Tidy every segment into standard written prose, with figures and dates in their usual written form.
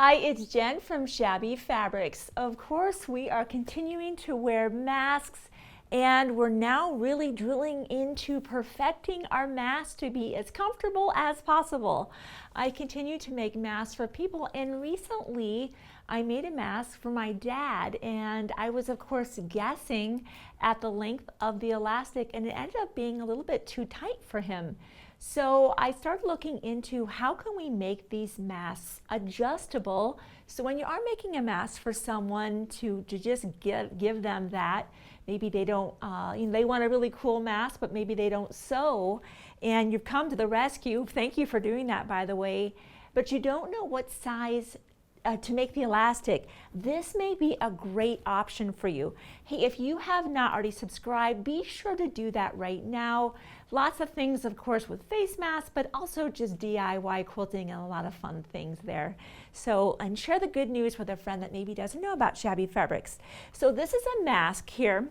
Hi, it's Jen from Shabby Fabrics. Of course, we are continuing to wear masks, and we're now really drilling into perfecting our masks to be as comfortable as possible. I continue to make masks for people, and recently I made a mask for my dad, and I was of course guessing at the length of the elastic, and it ended up being a little bit too tight for him. So I started looking into how can we make these masks adjustable, so when you are making a mask for someone to just give them that, maybe they don't, they want a really cool mask, but maybe they don't sew, and you've come to the rescue. Thank you for doing that, by the way, but you don't know what size to make the elastic. This may be a great option for you. Hey, if you have not already subscribed, be sure to do that right now. Lots of things, of course, with face masks, but also just DIY quilting and a lot of fun things there. So, and share the good news with a friend that maybe doesn't know about Shabby Fabrics. So this is a mask here.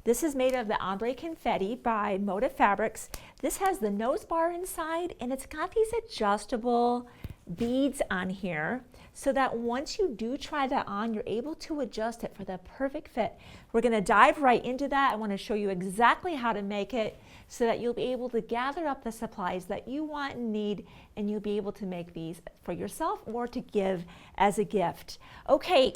This is made of the ombre confetti by Moda Fabrics. This has the nose bar inside, and it's got these adjustable beads on here, so that once you do try that on, you're able to adjust it for the perfect fit. We're going to dive right into that. I want to show you exactly how to make it so that you'll be able to gather up the supplies that you want and need, and you'll be able to make these for yourself or to give as a gift. Okay,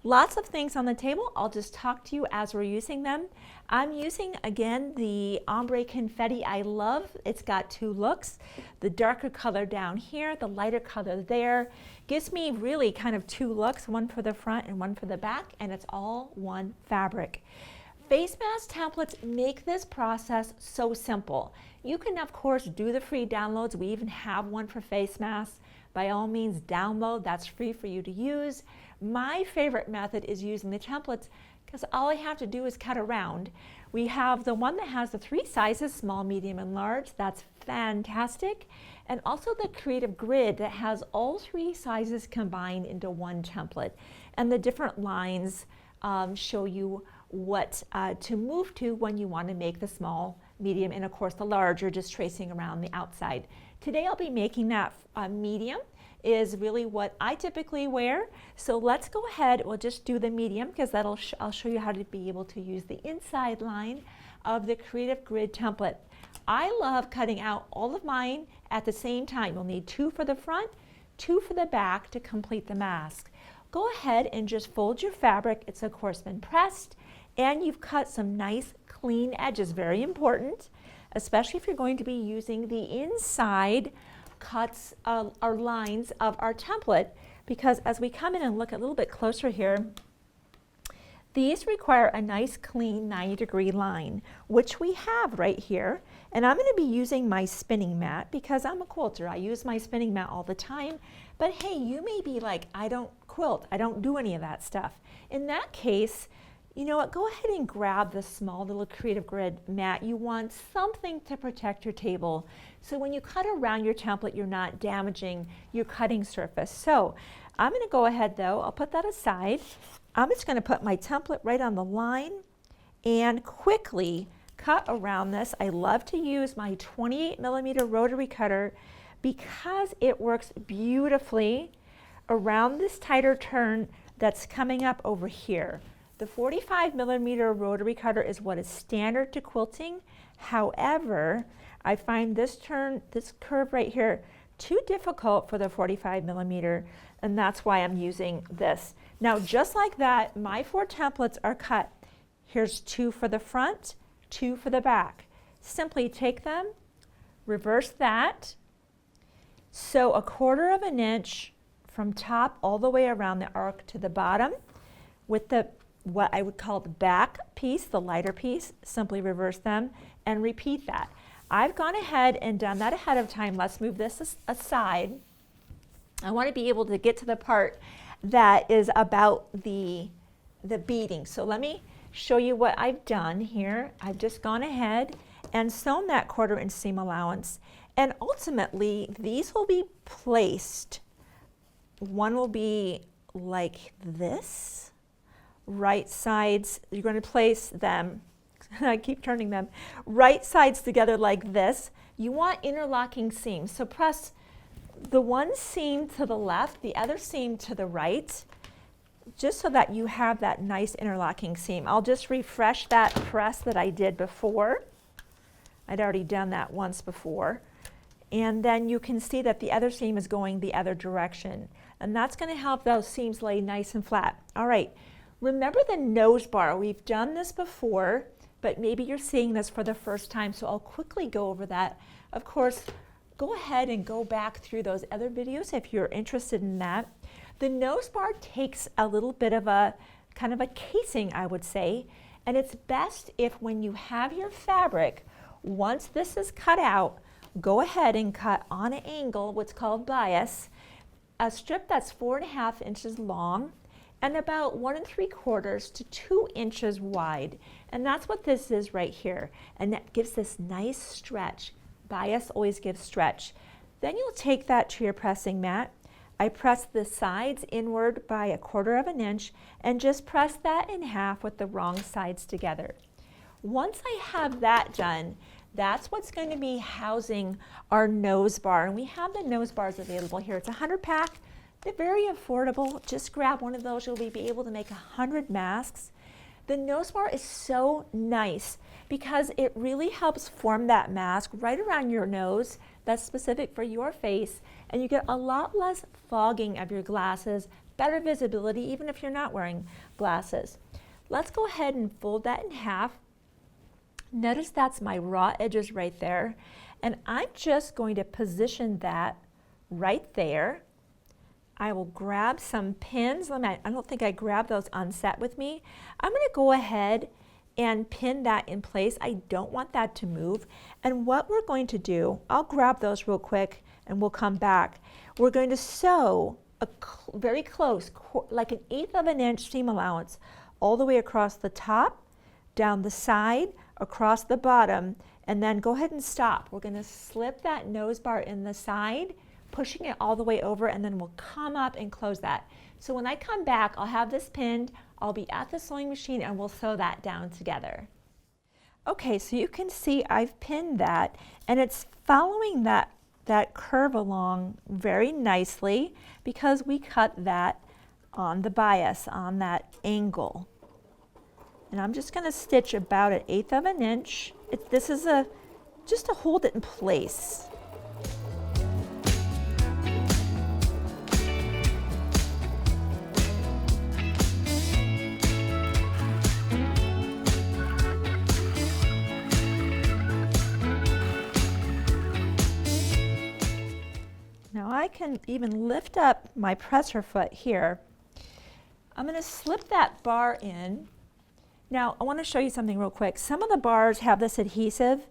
lots of things on the table. I'll just talk to you as we're using them. I'm using, again, the ombre confetti. I love, it's got two looks. The darker color down here, the lighter color there. Gives me really kind of two looks, one for the front and one for the back, and it's all one fabric. Face mask templates make this process so simple. You can, of course, do the free downloads. We even have one for face masks. By all means, download. That's free for you to use. My favorite method is using the templates, because all I have to do is cut around. We have the one that has the 3 sizes, small, medium, and large. That's fantastic. And also the creative grid that has all 3 sizes combined into one template. And the different lines show you what to move to when you want to make the small, medium, and of course the large, you're just tracing around the outside. Today I'll be making that medium, is really what I typically wear. So let's go ahead, we'll just do the medium, because I'll show you how to be able to use the inside line of the creative grid template. I love cutting out all of mine at the same time. You'll need 2 for the front, 2 for the back to complete the mask. Go ahead and just fold your fabric. It's of course been pressed, and you've cut some nice clean edges, very important, especially if you're going to be using the inside cuts or lines of our template, because as we come in and look a little bit closer here, these require a nice clean 90-degree line, which we have right here. And I'm going to be using my spinning mat because I'm a quilter. I use my spinning mat all the time. But hey, you may be like, I don't quilt, I don't do any of that stuff. In that case, you know what, go ahead and grab the small little creative grid mat. You want something to protect your table, so when you cut around your template, you're not damaging your cutting surface. So I'm going to go ahead though, I'll put that aside. I'm just going to put my template right on the line and quickly cut around this. I love to use my 28mm rotary cutter because it works beautifully around this tighter turn that's coming up over here. The 45mm rotary cutter is what is standard to quilting. However, I find this curve right here too difficult for the 45mm, and that's why I'm using this. Now, just like that, my 4 templates are cut. Here's 2 for the front, 2 for the back. Simply take them, reverse that, sew 1/4 of an inch from top all the way around the arc to the bottom with the what I would call the back piece, the lighter piece. Simply reverse them and repeat that. I've gone ahead and done that ahead of time. Let's move this aside. I want to be able to get to the part that is about the beading. So let me show you what I've done here. I've just gone ahead and sewn that 1/4 inch seam allowance, and ultimately these will be placed. One will be like this. Right sides, you're going to place them, I keep turning them, right sides together like this. You want interlocking seams, so press the one seam to the left, the other seam to the right, just so that you have that nice interlocking seam. I'll just refresh that press that I did before. I'd already done that once before. And then you can see that the other seam is going the other direction. And that's going to help those seams lay nice and flat. All right, remember the nose bar. We've done this before, but maybe you're seeing this for the first time, so I'll quickly go over that. Of course, go ahead and go back through those other videos if you're interested in that. The nose bar takes a little bit of a kind of a casing, I would say, and it's best if when you have your fabric, once this is cut out, go ahead and cut on an angle, what's called bias, a strip that's 4.5 inches long and about 1 3/4 to 2 inches wide. And that's what this is right here. And that gives this nice stretch. Bias always gives stretch. Then you'll take that to your pressing mat. I press the sides inward by 1/4 inch and just press that in half with the wrong sides together. Once I have that done, that's what's going to be housing our nose bar. And we have the nose bars available here. It's a 100 pack. They're very affordable. Just grab one of those. You'll be able to make 100 masks. The nose bar is so nice because it really helps form that mask right around your nose that's specific for your face. And you get a lot less fogging of your glasses, better visibility, even if you're not wearing glasses. Let's go ahead and fold that in half. Notice that's my raw edges right there. And I'm just going to position that right there. I will grab some pins. I don't think I grabbed those on set with me. I'm going to go ahead and pin that in place. I don't want that to move. And what we're going to do, I'll grab those real quick and we'll come back. We're going to sew very close, like 1/8 inch seam allowance, all the way across the top, down the side, across the bottom, and then go ahead and stop. We're going to slip that nose bar in the side, pushing it all the way over, and then we'll come up and close that. So when I come back, I'll have this pinned, I'll be at the sewing machine, and we'll sew that down together. Okay, so you can see I've pinned that, and it's following that curve along very nicely because we cut that on the bias, on that angle. And I'm just going to stitch about 1/8 inch. This is just to hold it in place. Now I can even lift up my presser foot here. I'm going to slip that bar in. Now, I want to show you something real quick. Some of the bars have this adhesive.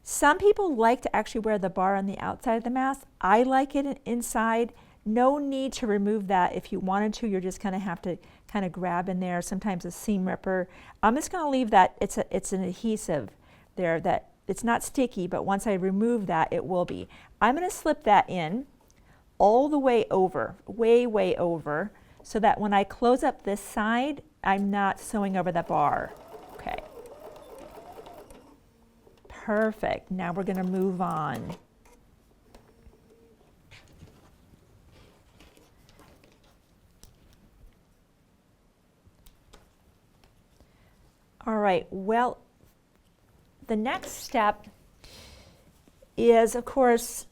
Some people like to actually wear the bar on the outside of the mask. I like it inside. No need to remove that. If you wanted to, you're just going to have to kind of grab in there, sometimes a seam ripper. I'm just going to leave that. It's an adhesive there that it's not sticky, but once I remove that, it will be. I'm going to slip that in all the way over, way over, so that when I close up this side, I'm not sewing over the bar. Okay. Perfect. Now we're going to move on. All right. Well, the next step is, of course,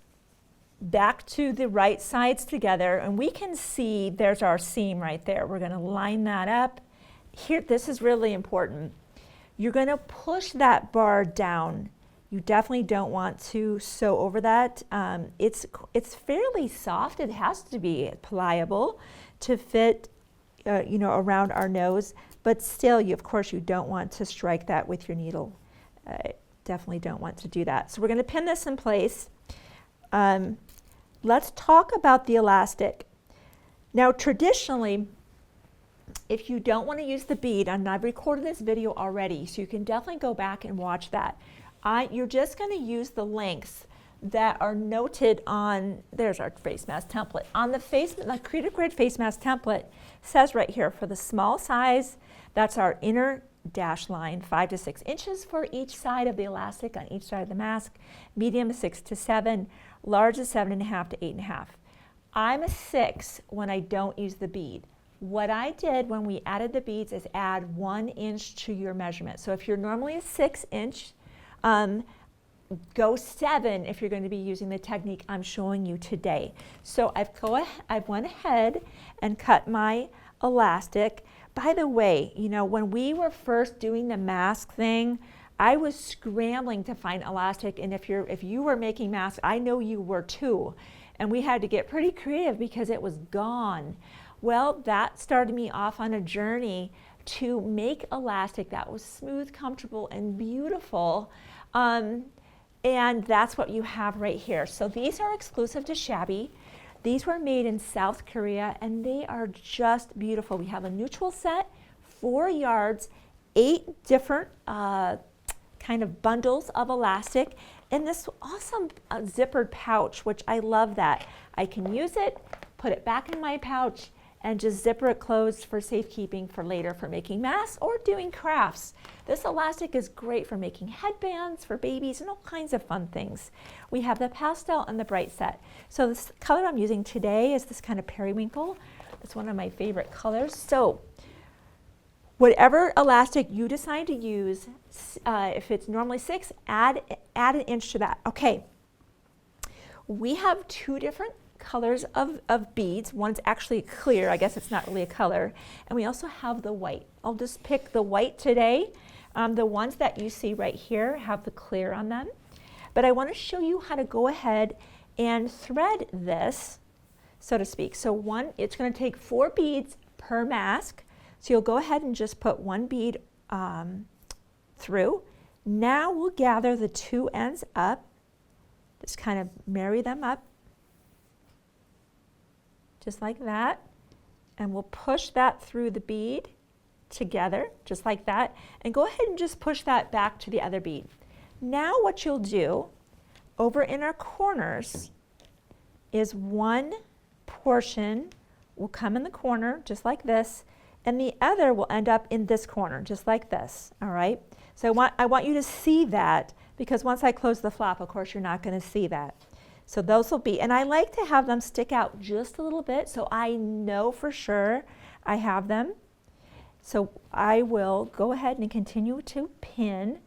back to the right sides together, and we can see there's our seam right there. We're going to line that up. Here, this is really important. You're going to push that bar down. You definitely don't want to sew over that. It's fairly soft. It has to be pliable to fit, around our nose. But still, of course, you don't want to strike that with your needle. Definitely don't want to do that. So we're going to pin this in place. Let's talk about the elastic. Now, traditionally, if you don't want to use the bead, and I've recorded this video already, so you can definitely go back and watch that. You're just going to use the lengths that are noted on, there's our face mask template. On the Creative Grid face mask template, says right here, for the small size, that's our inner dash line, 5 to 6 inches for each side of the elastic on each side of the mask. Medium is 6 to 7, large is 7.5 to 8.5. I'm a 6 when I don't use the bead. What I did when we added the beads is add 1 inch to your measurement. So if you're normally a 6 inch, go 7 if you're going to be using the technique I'm showing you today. So I've went ahead and cut my elastic. By the way, you know, when we were first doing the mask thing, I was scrambling to find elastic, and if you were making masks, I know you were too, and we had to get pretty creative because it was gone. Well, that started me off on a journey to make elastic that was smooth, comfortable, and beautiful. And that's what you have right here. So these are exclusive to Shabby. These were made in South Korea, and they are just beautiful. We have a neutral set, 4 yards, 8 different kind of bundles of elastic, and this awesome zippered pouch, which I love that. I can use it, put it back in my pouch, and just zipper it closed for safekeeping for later for making masks or doing crafts. This elastic is great for making headbands for babies and all kinds of fun things. We have the pastel and the bright set. So this color I'm using today is this kind of periwinkle. It's one of my favorite colors. So whatever elastic you decide to use, if it's normally 6, add an inch to that. Okay, we have 2 different colors of beads. One's actually clear, I guess it's not really a color, and we also have the white. I'll just pick the white today. The ones that you see right here have the clear on them, but I want to show you how to go ahead and thread this, so to speak. So it's going to take 4 beads per mask, so you'll go ahead and just put 1 bead through. Now we'll gather the 2 ends up, just kind of marry them up just like that, and we'll push that through the bead together, just like that, and go ahead and just push that back to the other bead. Now what you'll do over in our corners is 1 portion will come in the corner, just like this, and the other will end up in this corner, just like this, all right? So I want you to see that, because once I close the flap, of course, you're not going to see that. So those will be, and I like to have them stick out just a little bit so I know for sure I have them. So I will go ahead and continue to pin,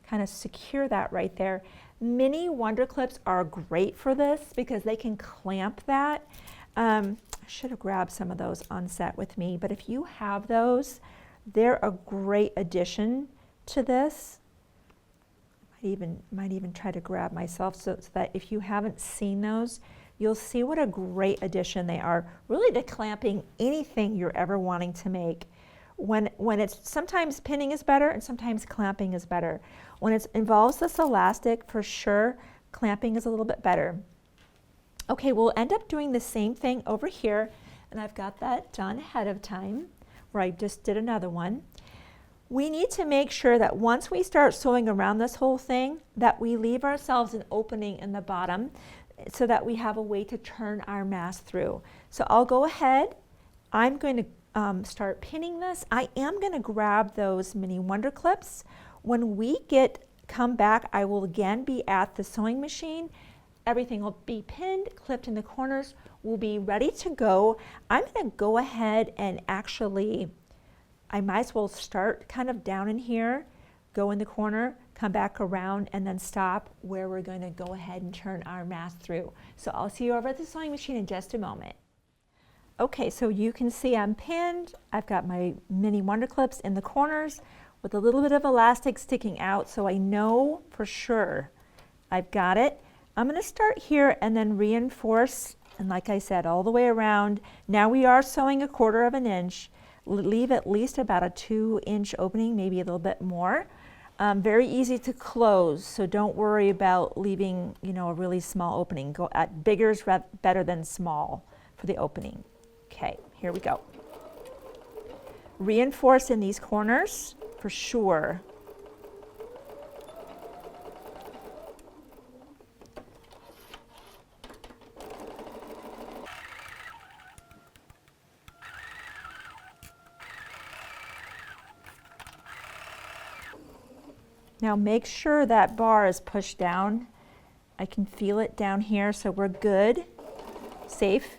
kind of secure that right there. Mini Wonder Clips are great for this because they can clamp that. I should have grabbed some of those on set with me, but if you have those, they're a great addition to this. Might even try to grab myself so that if you haven't seen those, you'll see what a great addition they are, really to clamping anything you're ever wanting to make. When it's, sometimes pinning is better and sometimes clamping is better. When it involves this elastic, for sure, clamping is a little bit better. Okay, we'll end up doing the same thing over here, and I've got that done ahead of time, where I just did another one. We need to make sure that once we start sewing around this whole thing, that we leave ourselves an opening in the bottom so that we have a way to turn our mask through. So I'll go ahead, I'm going to start pinning this. I am going to grab those mini Wonder Clips. When we come back, I will again be at the sewing machine. Everything will be pinned, clipped in the corners, will be ready to go. I'm going to go ahead and actually, I might as well start kind of down in here, go in the corner, come back around, and then stop where we're going to go ahead and turn our mask through. So I'll see you over at the sewing machine in just a moment. Okay, so you can see I'm pinned. I've got my mini Wonder Clips in the corners with a little bit of elastic sticking out, so I know for sure I've got it. I'm going to start here and then reinforce, and like I said, all the way around. Now we are sewing 1/4 of an inch. Leave at least about a 2-inch opening, maybe a little bit more. Very easy to close, so don't worry about leaving, you know, a really small opening. Go at bigger is better than small for the opening. Okay, here we go. Reinforce in these corners for sure. Now make sure that bar is pushed down. I can feel it down here, so we're good. safe.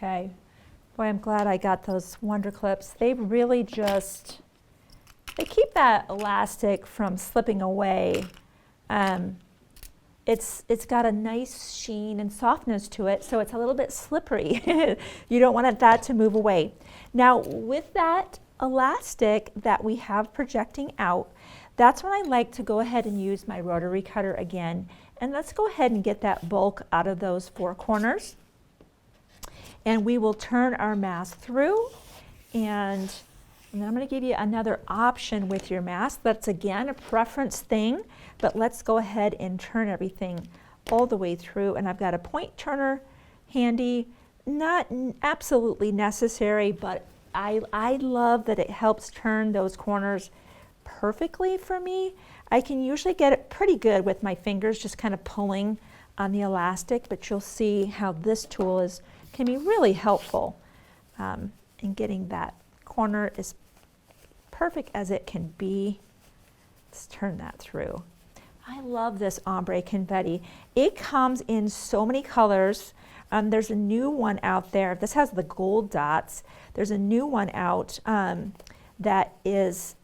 Okay, boy, I'm glad I got those Wonder Clips. They really just, they keep that elastic from slipping away. It's got a nice sheen and softness to it, so it's a little bit slippery. You don't want that to move away. Now, with that elastic that we have projecting out, that's when I like to go ahead and use my rotary cutter again. And let's go ahead and get that bulk out of those 4 corners. And we will turn our mask through, and then I'm going to give you another option with your mask. That's again a preference thing, but let's go ahead and turn everything all the way through. And I've got a point turner handy, not absolutely necessary, but I love that it helps turn those corners perfectly for me. I can usually get it pretty good with my fingers, just kind of pulling on the elastic, but you'll see how this tool can be really helpful in getting that corner as perfect as it can be. Let's turn that through. I love this ombre confetti. It comes in so many colors. There's a new one out there. This has the gold dots. There's a new one out that has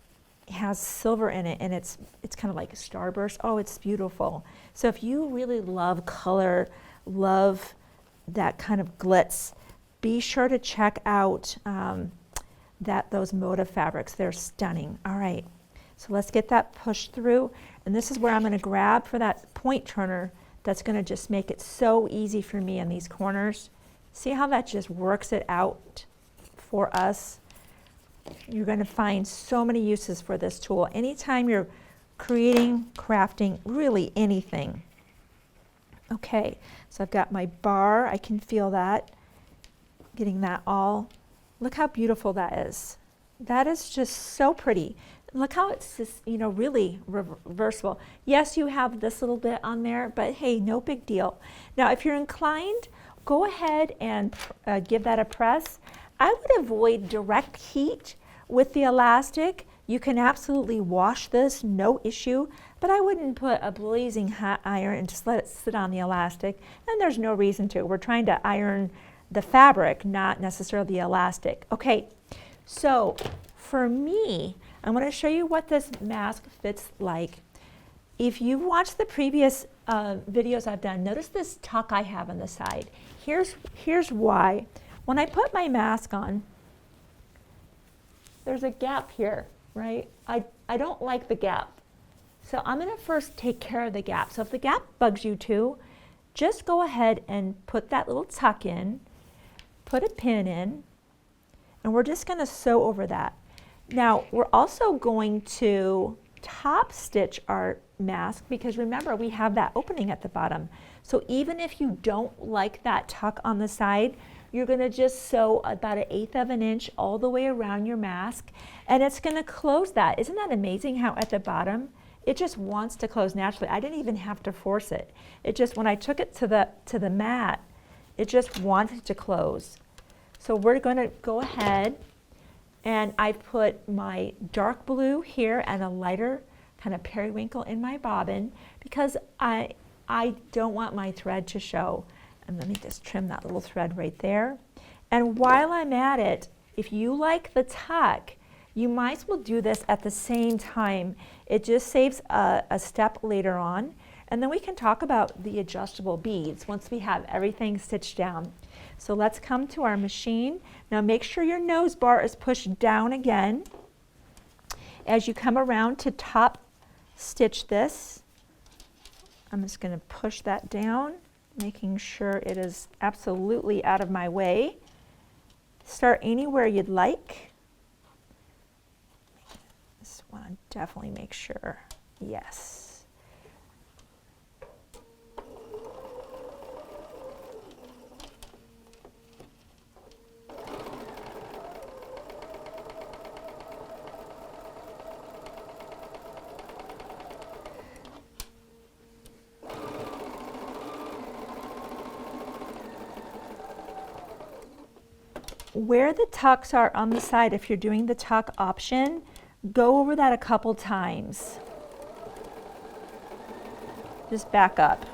silver in it, and it's kind of like a starburst. Oh, it's beautiful. So if you really love color, love that kind of glitz, be sure to check out those Motive fabrics. They're stunning. All right, so let's get that pushed through, and this is where I'm going to grab for that point turner. That's going to just make it so easy for me in these corners. See how that just works it out for us? You're going to find so many uses for this tool anytime you're creating, crafting, really anything. Okay, so I've got my bar. I can feel that, getting that all. Look how beautiful that is. That is just so pretty. Look how it's just, really reversible. Yes, you have this little bit on there, but hey, no big deal. Now, if you're inclined, go ahead and give that a press. I would avoid direct heat with the elastic. You can absolutely wash this, no issue, but I wouldn't put a blazing hot iron and just let it sit on the elastic, and there's no reason to. We're trying to iron the fabric, not necessarily the elastic. Okay, so for me, I'm going to show you what this mask fits like. If you've watched the previous videos I've done, notice this tuck I have on the side. Here's why. When I put my mask on, there's a gap here, right? I don't like the gap. So I'm going to first take care of the gap. So if the gap bugs you too, just go ahead and put that little tuck in, put a pin in, and we're just going to sew over that. Now, we're also going to top stitch our mask because remember, we have that opening at the bottom. So even if you don't like that tuck on the side, you're going to just sew about 1/8 of an inch all the way around your mask, and it's going to close that. Isn't that amazing how at the bottom it just wants to close naturally? I didn't even have to force it. It just, when I took it to the mat, it just wanted to close. So we're going to go ahead, and I put my dark blue here and a lighter kind of periwinkle in my bobbin because I don't want my thread to show. And let me just trim that little thread right there. And while I'm at it, if you like the tuck, you might as well do this at the same time. It just saves a step later on. And then we can talk about the adjustable beads once we have everything stitched down. So let's come to our machine. Now make sure your nose bar is pushed down again. As you come around to top stitch this, I'm just going to push that down, making sure it is absolutely out of my way. Start anywhere you'd like. Just want to definitely make sure. Yes. where the tucks are on the side, if you're doing the tuck option, go over that a couple times. Just back up.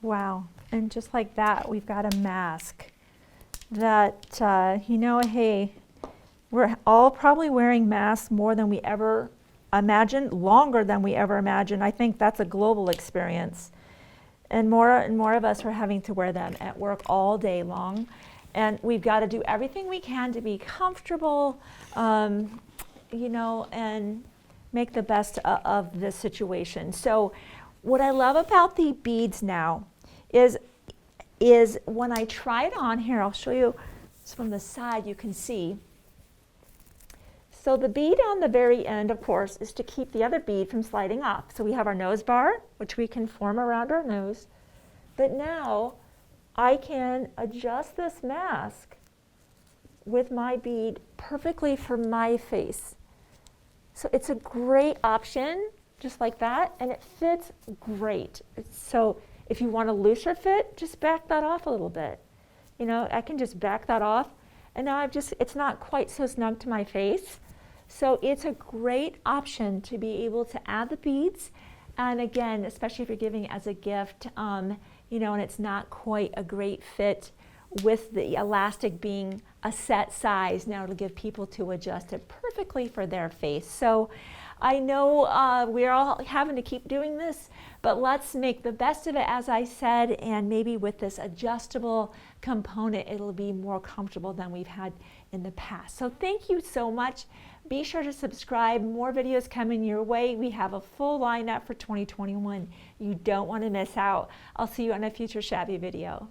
Wow, and just like that, we've got a mask that, you know, hey, we're all probably wearing masks more than we ever imagined, longer than we ever imagined. I think that's a global experience. And more of us are having to wear them at work all day long. And we've got to do everything we can to be comfortable, you know, and make the best of this situation. So what I love about the beads now is when I try it on here, I'll show you from the side, you can see. So the bead on the very end, of course, is to keep the other bead from sliding off. So we have our nose bar, which we can form around our nose. But now I can adjust this mask with my bead perfectly for my face. So it's a great option, just like that, and it fits great. So if you want a looser fit, just back that off a little bit. You know, I can just back that off, and now it's not quite so snug to my face. So it's a great option to be able to add the beads. And again, especially if you're giving as a gift, you know, and it's not quite a great fit with the elastic being a set size. Now it'll give people to adjust it perfectly for their face. So I know we're all having to keep doing this, but let's make the best of it, as I said, and maybe with this adjustable component, it'll be more comfortable than we've had in the past. So thank you so much. Be sure to subscribe. More videos coming your way. We have a full lineup for 2021. You don't want to miss out. I'll see you on a future Shabby video.